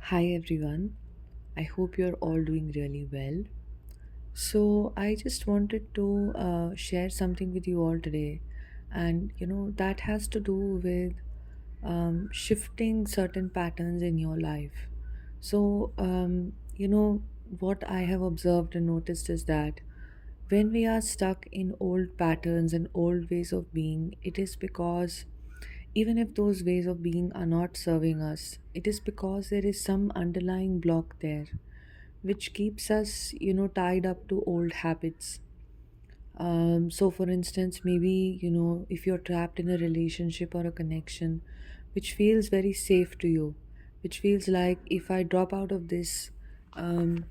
Hi everyone, I hope you're all doing really well. So, I just wanted to share something with you all today, and that has to do with shifting certain patterns in your life. So, what I have observed and noticed is that when we are stuck in old patterns and old ways of being, it is because even if those ways of being are not serving us, it is because there is some underlying block there which keeps us, tied up to old habits. So, for instance, maybe, if you're trapped in a relationship or a connection which feels very safe to you, which feels like if I drop out of this, um,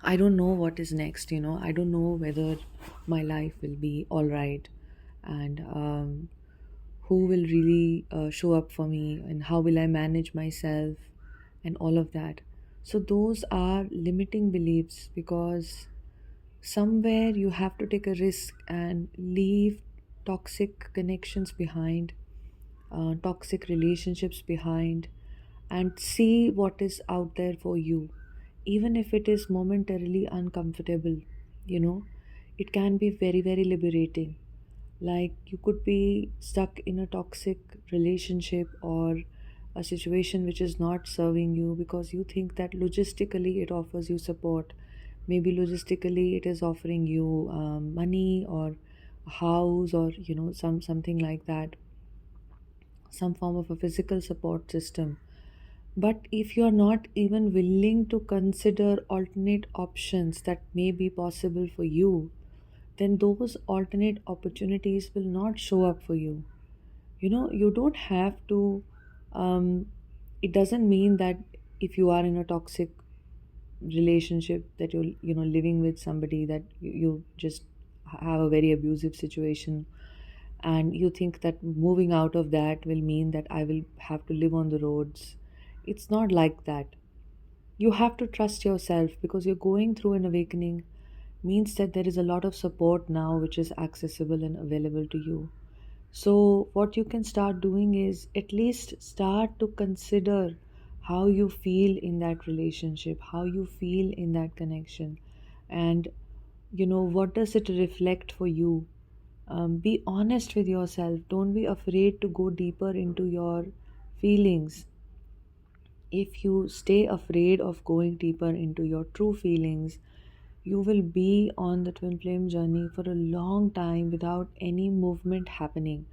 I don't know what is next, I don't know whether my life will be all right. And who will really show up for me and how will I manage myself and all of that. So, those are limiting beliefs because somewhere you have to take a risk and leave toxic connections behind, toxic relationships behind, and see what is out there for you. Even if it is momentarily uncomfortable, you know, it can be very, very liberating. Like you could be stuck in a toxic relationship or a situation which is not serving you because you think that logistically it offers you support. Maybe logistically it is offering you money or a house or something like that, some form of a physical support system. But if you are not even willing to consider alternate options that may be possible for you, then those alternate opportunities will not show up for you. You don't have to, um, it doesn't mean that if you are in a toxic relationship that you're living with somebody that you just have a very abusive situation and you think that moving out of that will mean that I will have to live on the roads. It's not like that. You have to trust yourself because you're going through an awakening means that there is a lot of support now which is accessible and available to you. So, what you can start doing is at least start to consider how you feel in that relationship, how you feel in that connection, and what does it reflect for you. Be honest with yourself. Don't be afraid to go deeper into your feelings. If you stay afraid of going deeper into your true feelings, you will be on the twin flame journey for a long time without any movement happening.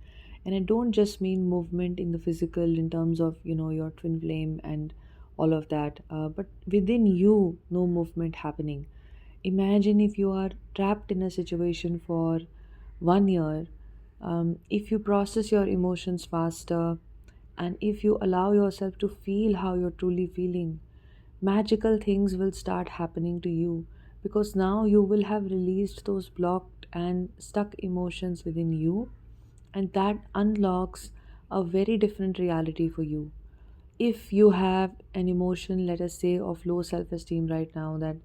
And I don't just mean movement in the physical in terms of your twin flame and all of that, but within you, no movement happening. Imagine if you are trapped in a situation for 1 year. If you process your emotions faster and if you allow yourself to feel how you're truly feeling, magical things will start happening to you because now you will have released those blocked and stuck emotions within you, and that unlocks a very different reality for you. If you have an emotion, let us say, of low self esteem right now, that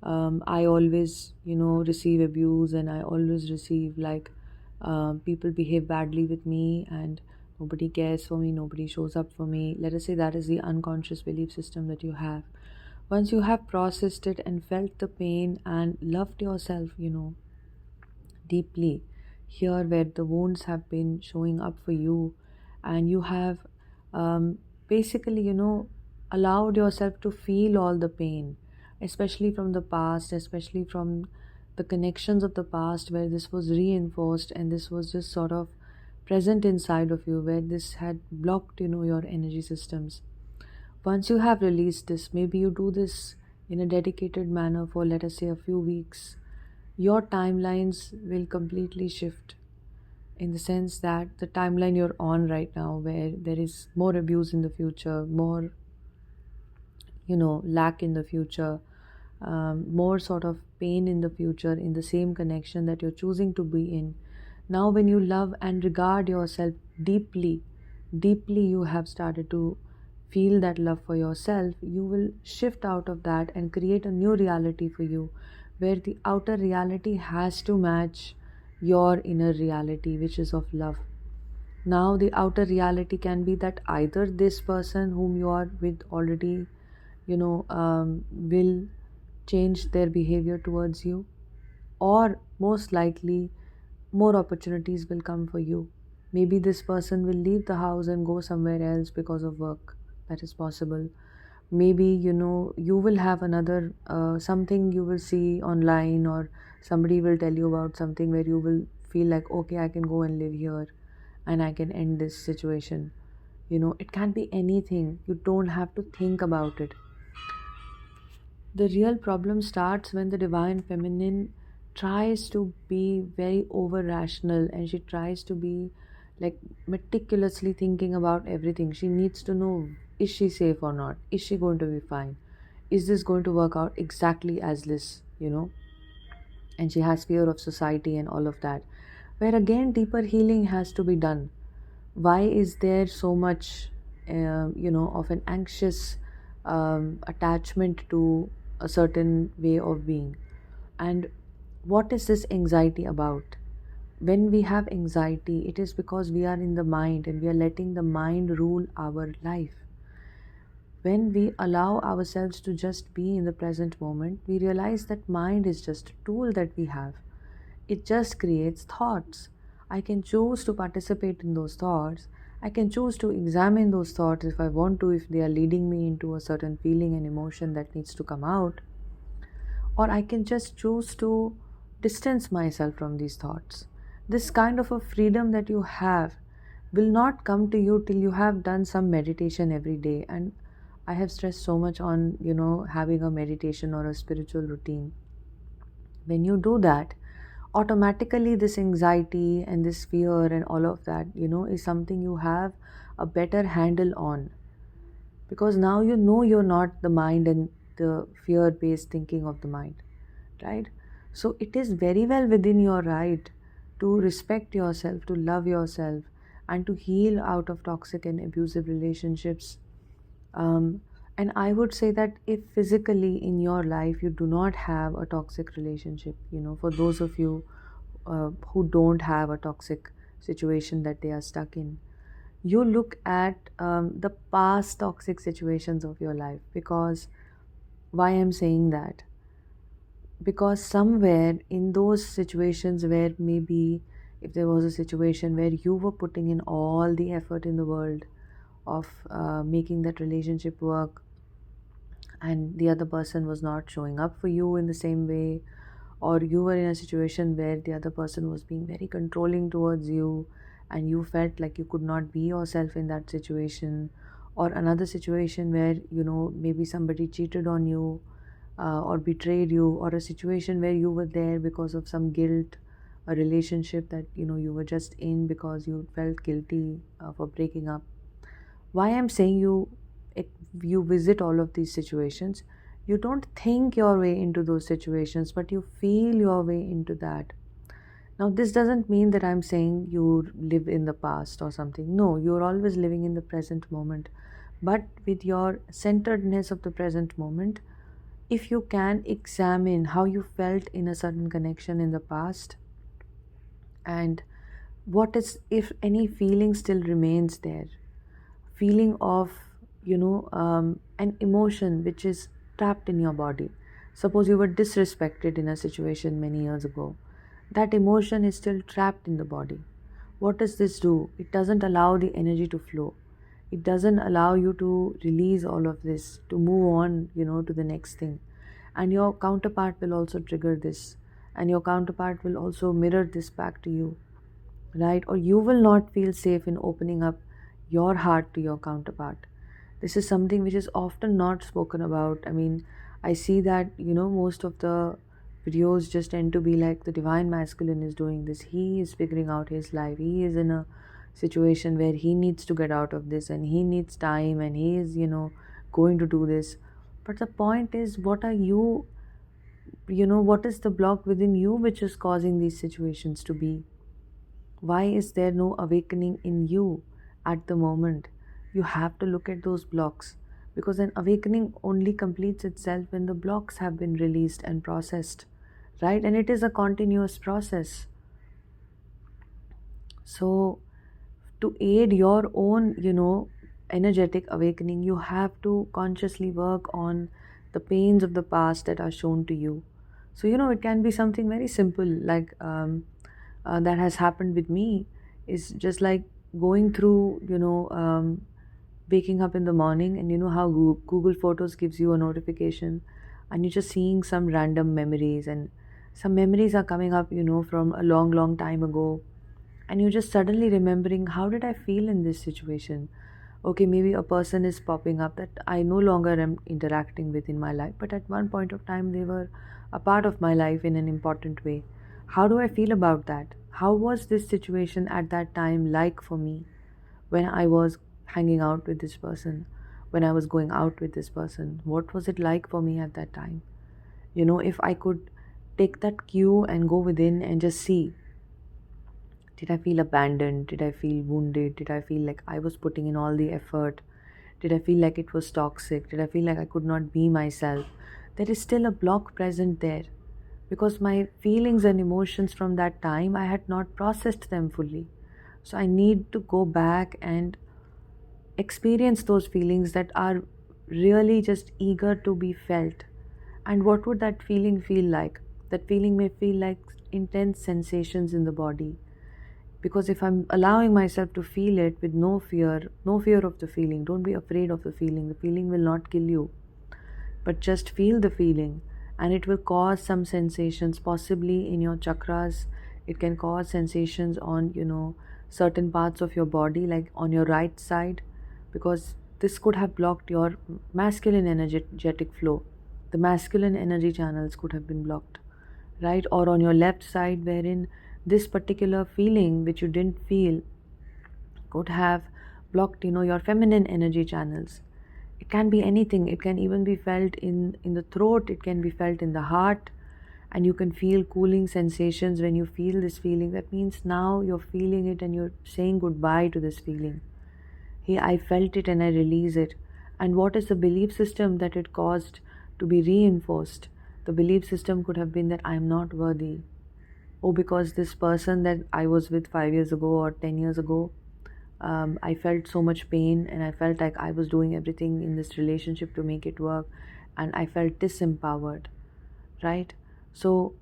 I always receive abuse and I always receive like people behave badly with me and nobody cares for me, nobody shows up for me. Let us say that is the unconscious belief system that you have. Once you have processed it and felt the pain and loved yourself, deeply, here where the wounds have been showing up for you, and you have basically, allowed yourself to feel all the pain, especially from the past, especially from the connections of the past where this was reinforced and this was just sort of present inside of you, where this had blocked, your energy systems. Once you have released this, maybe you do this in a dedicated manner for, let us say, a few weeks, your timelines will completely shift in the sense that the timeline you're on right now, where there is more abuse in the future, more, lack in the future, more sort of pain in the future in the same connection that you're choosing to be in. Now, when you love and regard yourself deeply, deeply, you have started to feel that love for yourself, you will shift out of that and create a new reality for you where the outer reality has to match your inner reality, which is of love. Now, the outer reality can be that either this person whom you are with already will change their behavior towards you, or most likely more opportunities will come for you. Maybe this person will leave the house and go somewhere else because of work. That is possible. Maybe you will have another something you will see online, or somebody will tell you about something where you will feel like, okay, I can go and live here and I can end this situation. It can be anything. You don't have to think about it. The real problem starts when the divine feminine tries to be very over rational, and she tries to be like meticulously thinking about everything. She needs to know, is she safe or not? Is she going to be fine? Is this going to work out exactly as this? And she has fear of society and all of that. Where again, deeper healing has to be done. Why is there so much of an anxious attachment to a certain way of being? And what is this anxiety about? When we have anxiety, it is because we are in the mind and we are letting the mind rule our life. When we allow ourselves to just be in the present moment, we realize that mind is just a tool that we have. It just creates thoughts. I can choose to participate in those thoughts. I can choose to examine those thoughts if I want to, if they are leading me into a certain feeling and emotion that needs to come out. Or I can just choose to distance myself from these thoughts. This kind of a freedom that you have will not come to you till you have done some meditation every day. And I have stressed so much on, having a meditation or a spiritual routine. When you do that, automatically this anxiety and this fear and all of that, is something you have a better handle on, because now you're not the mind and the fear based thinking of the mind, right? So it is very well within your right to respect yourself, to love yourself, and to heal out of toxic and abusive relationships. And I would say that if physically in your life you do not have a toxic relationship, for those of you who don't have a toxic situation that they are stuck in, you look at the past toxic situations of your life. Because why I'm saying that? Because somewhere in those situations where maybe if there was a situation where you were putting in all the effort in the world of making that relationship work, and the other person was not showing up for you in the same way, or you were in a situation where the other person was being very controlling towards you and you felt like you could not be yourself in that situation, or another situation where maybe somebody cheated on you, or betrayed you, or a situation where you were there because of some guilt, a relationship that you were just in because you felt guilty for breaking up. Why I'm saying if you visit all of these situations, you don't think your way into those situations, but you feel your way into that. Now this doesn't mean that I'm saying you live in the past or something. No, you're always living in the present moment, but with your centeredness of the present moment. If you can examine how you felt in a certain connection in the past, and what is, if any feeling still remains there, feeling of an emotion which is trapped in your body. Suppose you were disrespected in a situation many years ago. That emotion is still trapped in the body. What does this do? It doesn't allow the energy to flow. It doesn't allow you to release all of this, to move on, to the next thing. And your counterpart will also trigger this, and your counterpart will also mirror this back to you, right? Or you will not feel safe in opening up your heart to your counterpart. This is something which is often not spoken about. I mean, I see that, most of the videos just tend to be like the divine masculine is doing this. He is figuring out his life. He is in a situation where he needs to get out of this and he needs time and he is, going to do this. But the point is, what is the block within you which is causing these situations to be? Why is there no awakening in you at the moment? You have to look at those blocks, because an awakening only completes itself when the blocks have been released and processed, right? And it is a continuous process. So, to aid your own, energetic awakening, you have to consciously work on the pains of the past that are shown to you. So, it can be something very simple, like that has happened with me, is just like going through, waking up in the morning, and you know how Google Photos gives you a notification, and you're just seeing some random memories, and some memories are coming up, from a long, long time ago, and you're just suddenly remembering, how did I feel in this situation? Okay, maybe a person is popping up that I no longer am interacting with in my life, but at one point of time they were a part of my life in an important way. How do I feel about that? How was this situation at that time like for me, when I was hanging out with this person, when I was going out with this person? What was it like for me at that time? If I could take that cue and go within and just see, did I feel abandoned? Did I feel wounded? Did I feel like I was putting in all the effort? Did I feel like it was toxic? Did I feel like I could not be myself? There is still a block present there, because my feelings and emotions from that time, I had not processed them fully. So I need to go back and experience those feelings that are really just eager to be felt. And what would that feeling feel like? That feeling may feel like intense sensations in the body, because if I'm allowing myself to feel it with no fear of the feeling, don't be afraid of the feeling will not kill you, but just feel the feeling, and it will cause some sensations, possibly in your chakras. It can cause sensations on, certain parts of your body, like on your right side, because this could have blocked your masculine energetic flow. The masculine energy channels could have been blocked, right? Or on your left side, wherein this particular feeling which you didn't feel could have blocked, your feminine energy channels. It can be anything. It can even be felt in the throat, it can be felt in the heart, and you can feel cooling sensations when you feel this feeling. That means now you're feeling it and you're saying goodbye to this feeling. Hey, I felt it and I release it. And what is the belief system that it caused to be reinforced? The belief system could have been that I am not worthy. Oh, because this person that I was with 5 years ago or 10 years ago, I felt so much pain, and I felt like I was doing everything in this relationship to make it work, and I felt disempowered, right? So,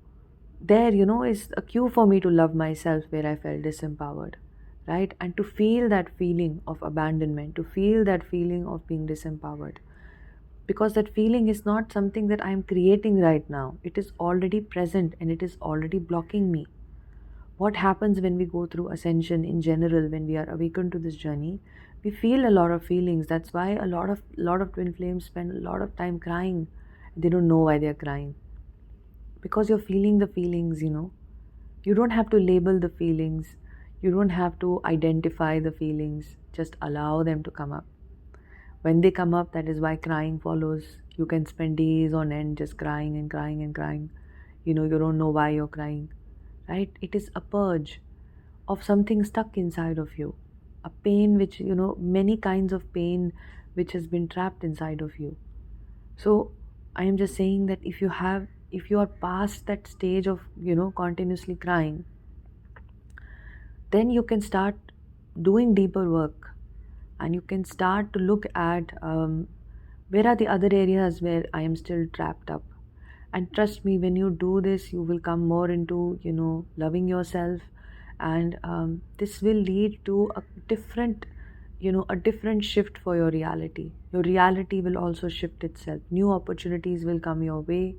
there, is a cue for me to love myself where I felt disempowered, right? And to feel that feeling of abandonment, to feel that feeling of being disempowered. Because that feeling is not something that I am creating right now, it is already present and it is already blocking me. What happens when we go through ascension in general, when we are awakened to this journey, we feel a lot of feelings. That's why a lot of twin flames spend a lot of time crying. They don't know why they're crying, because you're feeling the feelings. You don't have to label the feelings, you don't have to identify the feelings, just allow them to come up. When they come up, that is why crying follows. You can spend days on end just crying and crying and crying. You don't know why you're crying, right? It is a purge of something stuck inside of you, a pain which, many kinds of pain which has been trapped inside of you. So I am just saying that if you are past that stage of, continuously crying, then you can start doing deeper work, and you can start to look at, where are the other areas where I am still trapped up. And trust me, when you do this, you will come more into, loving yourself, and this will lead to a different shift for your reality. Your reality will also shift itself. New opportunities will come your way,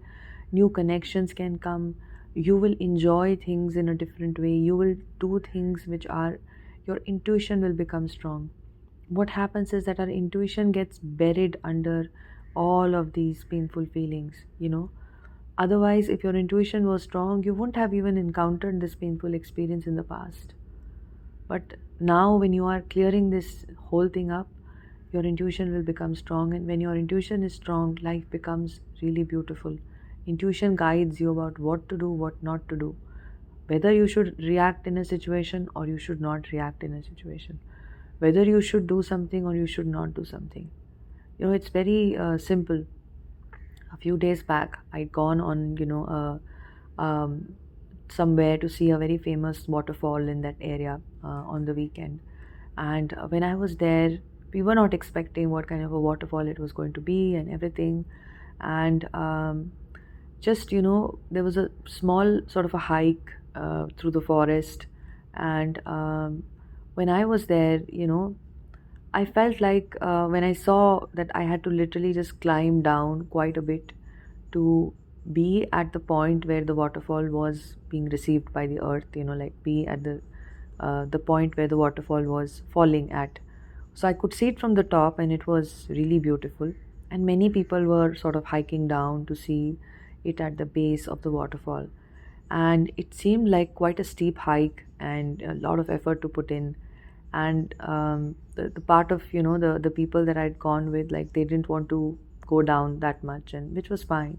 new connections can come. You will enjoy things in a different way. You will do things which are, your intuition will become strong. What happens is that our intuition gets buried under all of these painful feelings. Otherwise, if your intuition was strong, you wouldn't have even encountered this painful experience in the past. But now, when you are clearing this whole thing up, your intuition will become strong. And when your intuition is strong, life becomes really beautiful. Intuition guides you about what to do, what not to do, whether you should react in a situation or you should not react in a situation, whether you should do something or you should not do something. It's very simple. A few days back, I'd gone on, somewhere to see a very famous waterfall in that area on the weekend. And when I was there, we were not expecting what kind of a waterfall it was going to be and everything. And just, there was a small sort of a hike through the forest. And when I was there, I felt like when I saw that I had to literally just climb down quite a bit to be at the point where the waterfall was being received by the earth, like be at the point where the waterfall was falling at. So I could see it from the top, and it was really beautiful. And many people were sort of hiking down to see it at the base of the waterfall. And it seemed like quite a steep hike and a lot of effort to put in. And the part of, the people that I'd gone with, like, they didn't want to go down that much, and which was fine.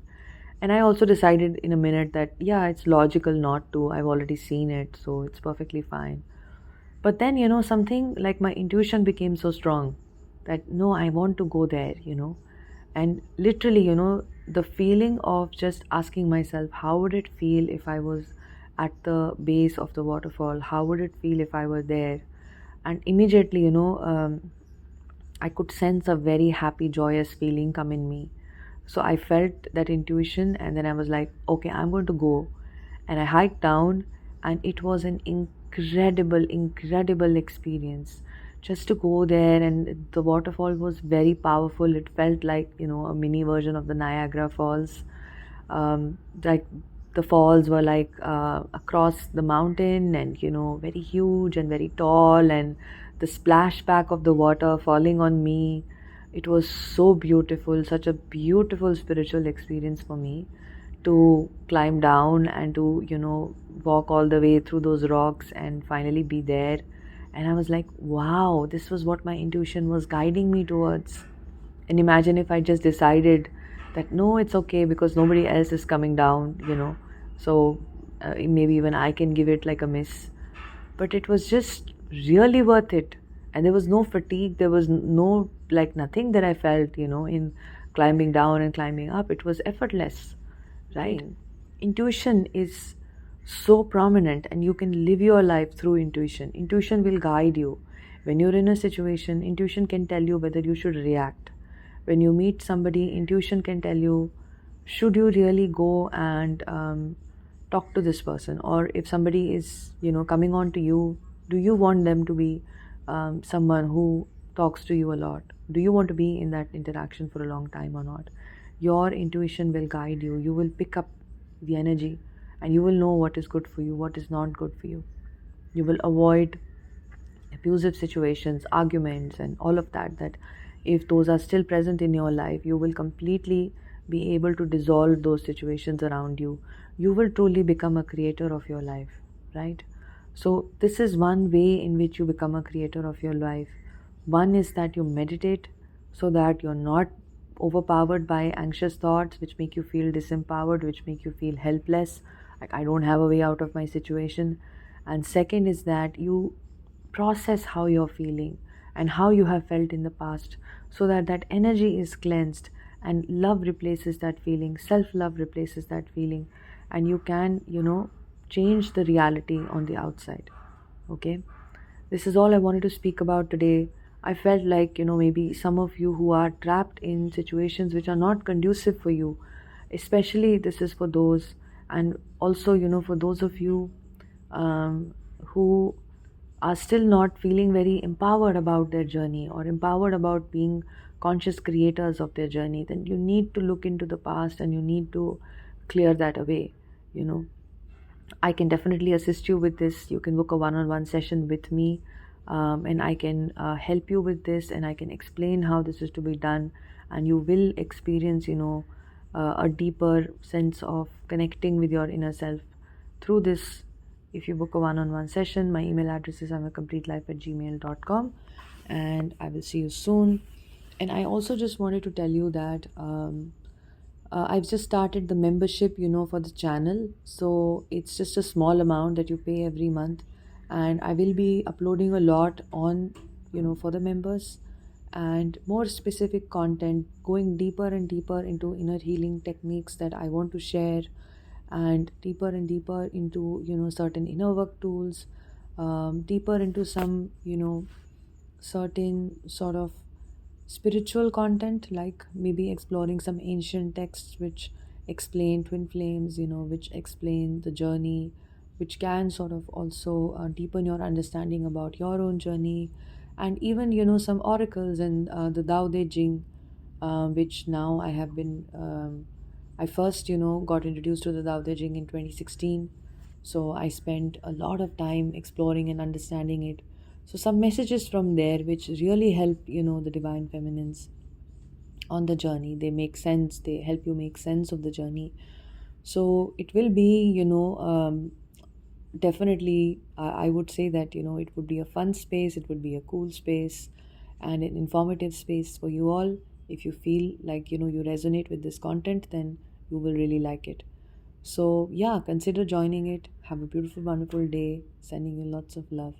And I also decided in a minute that, yeah, it's logical not to. I've already seen it, so it's perfectly fine. But then, something like my intuition became so strong that no, I want to go there. And literally, the feeling of just asking myself, how would it feel if I was at the base of the waterfall? How would it feel if I were there? And immediately, I could sense a very happy, joyous feeling come in me. So I felt that intuition, and then I was like, okay, I'm going to go. And I hiked down, and it was an incredible, incredible experience. Just to go there, and the waterfall was very powerful. It felt like, a mini version of the Niagara Falls. Like the falls were like across the mountain, and very huge and very tall, and the splashback of the water falling on me, it was so beautiful, such a beautiful spiritual experience for me to climb down and to walk all the way through those rocks and finally be there. And I was like, wow, this was what my intuition was guiding me towards. And imagine if I just decided that no, it's okay because nobody else is coming down. So maybe even I can give it like a miss. But it was just really worth it. And there was no fatigue, there was no, like, nothing that I felt, in climbing down and climbing up. It was effortless, right? Intuition is so prominent, and you can live your life through intuition. Intuition will guide you. When you're in a situation, intuition can tell you whether you should react. When you meet somebody, intuition can tell you, should you really go and talk to this person? Or if somebody is, coming on to you, do you want them to be someone who talks to you a lot? Do you want to be in that interaction for a long time or not? Your intuition will guide you. You will pick up the energy, and you will know what is good for you, what is not good for you. You will avoid abusive situations, arguments, and all of that. That if those are still present in your life, you will completely be able to dissolve those situations around you. You will truly become a creator of your life, right? So this is one way in which you become a creator of your life. One is that you meditate so that you're not overpowered by anxious thoughts which make you feel disempowered, which make you feel helpless, like I don't have a way out of my situation. And second is that you process how you're feeling and how you have felt in the past, so that that energy is cleansed, and love replaces that feeling, self love replaces that feeling, and you can change the reality on the outside. Okay, this is all I wanted to speak about today. I felt like, maybe some of you who are trapped in situations which are not conducive for you, especially this is for those, and also, for those of you who are still not feeling very empowered about their journey or empowered about being conscious creators of their journey, then you need to look into the past and you need to clear that away. You know, I can definitely assist you with this. You can book a one on one session with me, and I can help you with this, and I can explain how this is to be done. And you will experience, a deeper sense of connecting with your inner self through this. If you book a one on one session, my email address is imacompletelife@gmail.com, and I will see you soon. And I also just wanted to tell you that I've just started the membership, for the channel. So it's just a small amount that you pay every month, and I will be uploading a lot on, for the members, and more specific content, going deeper and deeper into inner healing techniques that I want to share, and deeper and deeper into, certain inner work tools, deeper into some, certain sort of spiritual content, like maybe exploring some ancient texts which explain twin flames, which explain the journey, which can sort of also deepen your understanding about your own journey, and even some oracles and the Tao Te Ching, which now I have been. I first got introduced to the Tao Te Ching in 2016, so I spent a lot of time exploring and understanding it. So some messages from there which really help the divine feminines on the journey. They make sense. They help you make sense of the journey. So it will be definitely, I would say that it would be a fun space, it would be a cool space, and an informative space for you all. If you feel like you resonate with this content, then you will really like it. So yeah, consider joining it. Have a beautiful, wonderful day. Sending you lots of love.